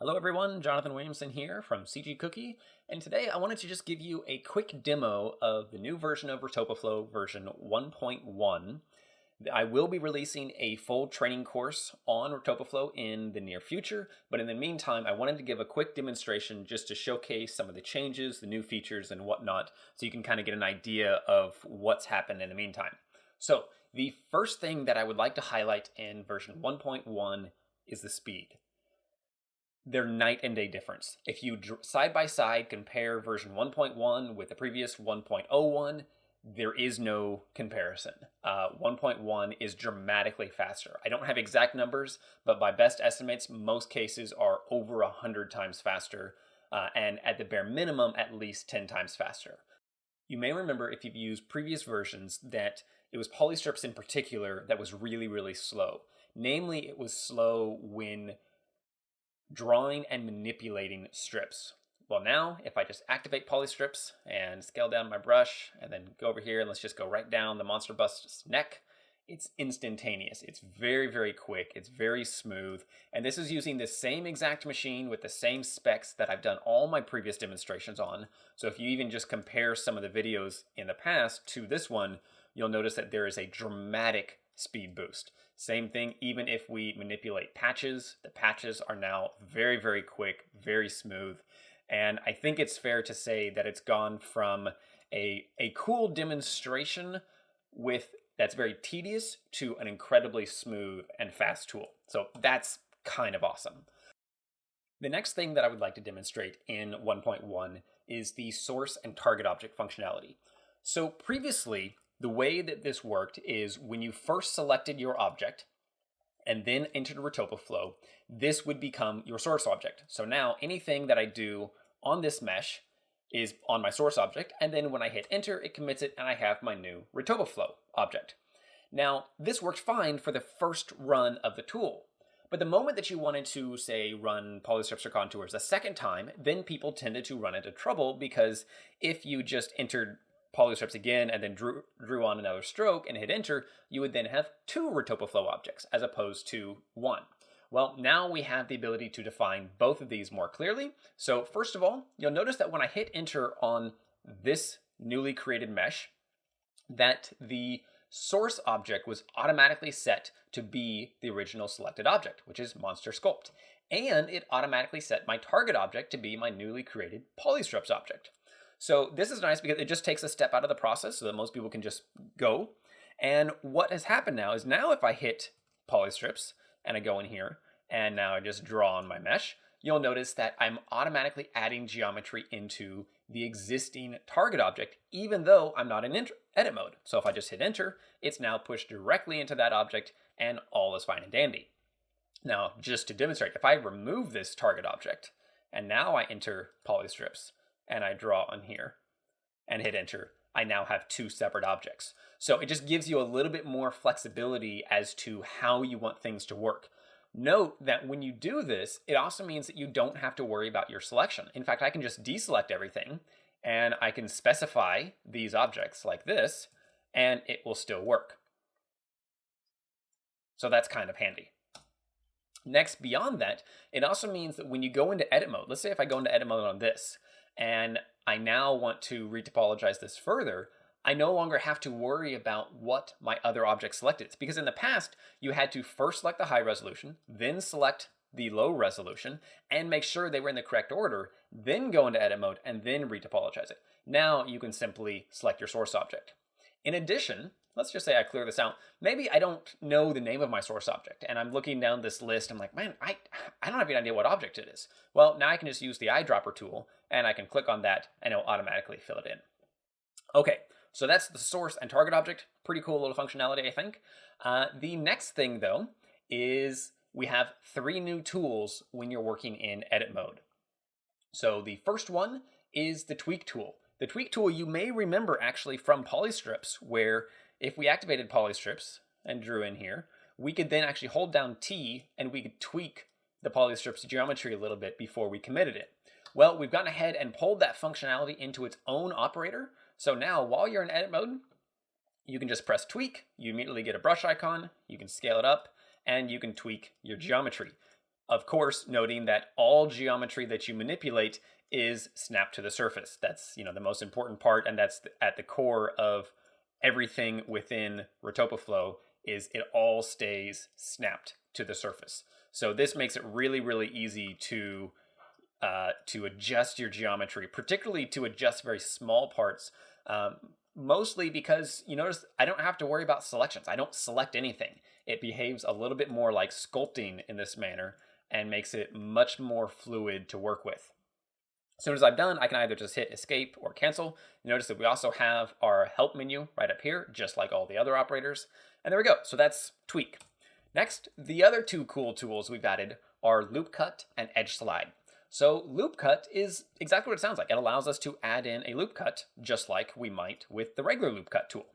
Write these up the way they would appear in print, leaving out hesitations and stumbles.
Hello everyone, Jonathan Williamson here from CG Cookie, and today I wanted to just give you a quick demo of the new version of RetopoFlow version 1.1. I will be releasing a full training course on RetopoFlow in the near future, but in the meantime I wanted to give a quick demonstration just to showcase some of the changes, the new features and whatnot, so you can kind of get an idea of what's happened in the meantime. So the first thing that I would like to highlight in version 1.1 is the speed. They're night and day difference. If you side by side compare version 1.1 with the previous 1.01, there is no comparison. 1.1 is dramatically faster. I don't have exact numbers, but by best estimates, most cases are over 100 times faster, and at the bare minimum, at least 10 times faster. You may remember if you've used previous versions that it was polystrips in particular that was really slow. Namely, it was slow when drawing and manipulating strips. Well, now if I just activate polystrips and scale down my brush and then go over here and let's just go right down the monster bust's neck, it's instantaneous. It's very quick. It's very smooth. And this is using the same exact machine with the same specs that I've done all my previous demonstrations on. So if you even just compare some of the videos in the past to this one, you'll notice that there is a dramatic speed boost. Same thing, even if we manipulate patches, the patches are now very quick, very smooth. And I think it's fair to say that it's gone from a cool demonstration that's very tedious to an incredibly smooth and fast tool. So that's kind of awesome. The next thing that I would like to demonstrate in 1.1 is the source and target object functionality. So previously, the way that this worked is when you first selected your object and then entered RetopoFlow, this would become your source object. So now anything that I do on this mesh is on my source object, and then when I hit enter, it commits it and I have my new RetopoFlow object. Now, this worked fine for the first run of the tool. But the moment that you wanted to, say, run polystrips or contours a second time, then people tended to run into trouble because if you just entered polystrips again and then drew on another stroke and hit enter, you would then have two RetopoFlow objects as opposed to one. Well, now we have the ability to define both of these more clearly. So first of all, you'll notice that when I hit enter on this newly created mesh, that the source object was automatically set to be the original selected object, which is Monster Sculpt. And it automatically set my target object to be my newly created polystrips object. So this is nice because it just takes a step out of the process so that most people can just go. And what has happened now is now if I hit polystrips and I go in here and now I just draw on my mesh, you'll notice that I'm automatically adding geometry into the existing target object, even though I'm not in edit mode. So if I just hit enter, it's now pushed directly into that object and all is fine and dandy. Now, just to demonstrate, if I remove this target object and now I enter polystrips, and I draw on here and hit enter, I now have two separate objects. So it just gives you a little bit more flexibility as to how you want things to work. Note that when you do this, it also means that you don't have to worry about your selection. In fact, I can just deselect everything and I can specify these objects like this and it will still work. So that's kind of handy. Next, beyond that, it also means that when you go into edit mode, let's say if I go into edit mode on this, and I now want to retopologize this further, I no longer have to worry about what my other object selected is. Because in the past, you had to first select the high resolution, then select the low resolution, and make sure they were in the correct order, then go into edit mode, and then retopologize it. Now you can simply select your source object. In addition, let's just say I clear this out. Maybe I don't know the name of my source object and I'm looking down this list. I'm like, man, I don't have any idea what object it is. Well, now I can just use the eyedropper tool and I can click on that and it'll automatically fill it in. Okay, so that's the source and target object. Pretty cool little functionality, I think. The next thing though is we have three new tools when you're working in edit mode. So the first one is the tweak tool. The tweak tool you may remember actually from polystrips, where if we activated polystrips and drew in here, we could then actually hold down T and we could tweak the polystrips geometry a little bit before we committed it. Well, we've gone ahead and pulled that functionality into its own operator. So now while you're in edit mode, you can just press tweak, you immediately get a brush icon, you can scale it up, and you can tweak your geometry. Of course, noting that all geometry that you manipulate is snapped to the surface. That's, the most important part, and that's at the core of everything within RetopoFlow is it all stays snapped to the surface. So this makes it really, really easy to adjust your geometry, particularly to adjust very small parts, mostly because you notice I don't have to worry about selections. I don't select anything. It behaves a little bit more like sculpting in this manner and makes it much more fluid to work with. As soon as I'm done, I can either just hit escape or cancel. Notice that we also have our help menu right up here, just like all the other operators. And there we go. So that's tweak. Next, the other two cool tools we've added are loop cut and edge slide. So loop cut is exactly what it sounds like. It allows us to add in a loop cut just like we might with the regular loop cut tool.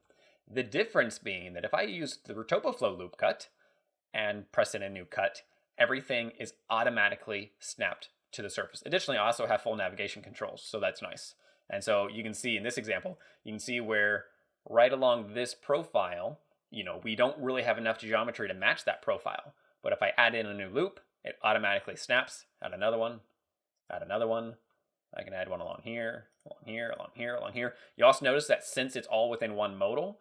The difference being that if I use the RetopoFlow loop cut and press in a new cut, everything is automatically snapped to the surface. Additionally, I also have full navigation controls, so that's nice. And so you can see in this example, you can see where right along this profile, we don't really have enough geometry to match that profile. But if I add in a new loop, it automatically snaps. Add another one, add another one. I can add one along here, along here, along here, along here. You also notice that since it's all within one modal,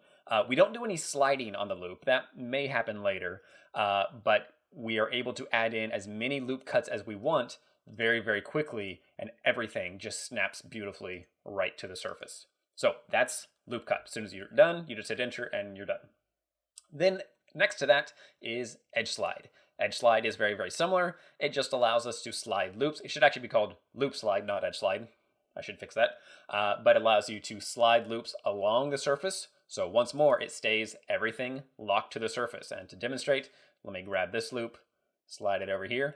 we don't do any sliding on the loop. That may happen later, but we are able to add in as many loop cuts as we want very, very quickly, and everything just snaps beautifully right to the surface. So that's loop cut. As soon as you're done, you just hit enter and you're done. Then next to that is edge slide. Edge slide is very, very similar. It just allows us to slide loops. It should actually be called loop slide, not edge slide. I should fix that. But it allows you to slide loops along the surface. So once more, it stays everything locked to the surface. And to demonstrate, let me grab this loop, slide it over here.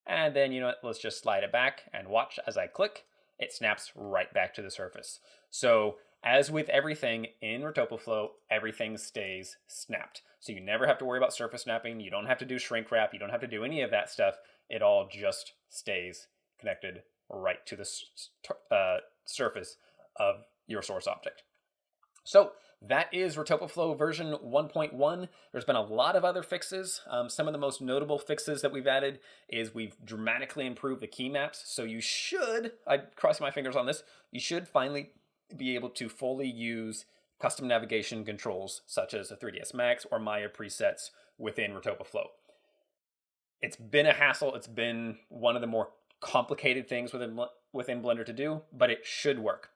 And then, let's just slide it back and watch as I click, it snaps right back to the surface. So as with everything in RetopoFlow, everything stays snapped. So you never have to worry about surface snapping. You don't have to do shrink wrap. You don't have to do any of that stuff. It all just stays connected right to the surface of your source object. So that is RetopoFlow version 1.1. There's been a lot of other fixes. Some of the most notable fixes that we've added is we've dramatically improved the key maps. So you should, I'm crossing my fingers on this, you should finally be able to fully use custom navigation controls such as a 3ds Max or Maya presets within RetopoFlow. It's been a hassle. It's been one of the more complicated things within Blender to do, but it should work.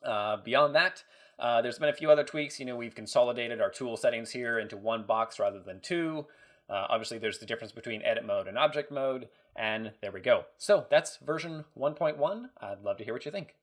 Beyond that, there's been a few other tweaks. We've consolidated our tool settings here into one box rather than two. Obviously, there's the difference between edit mode and object mode, and there we go. So that's version 1.1. I'd love to hear what you think.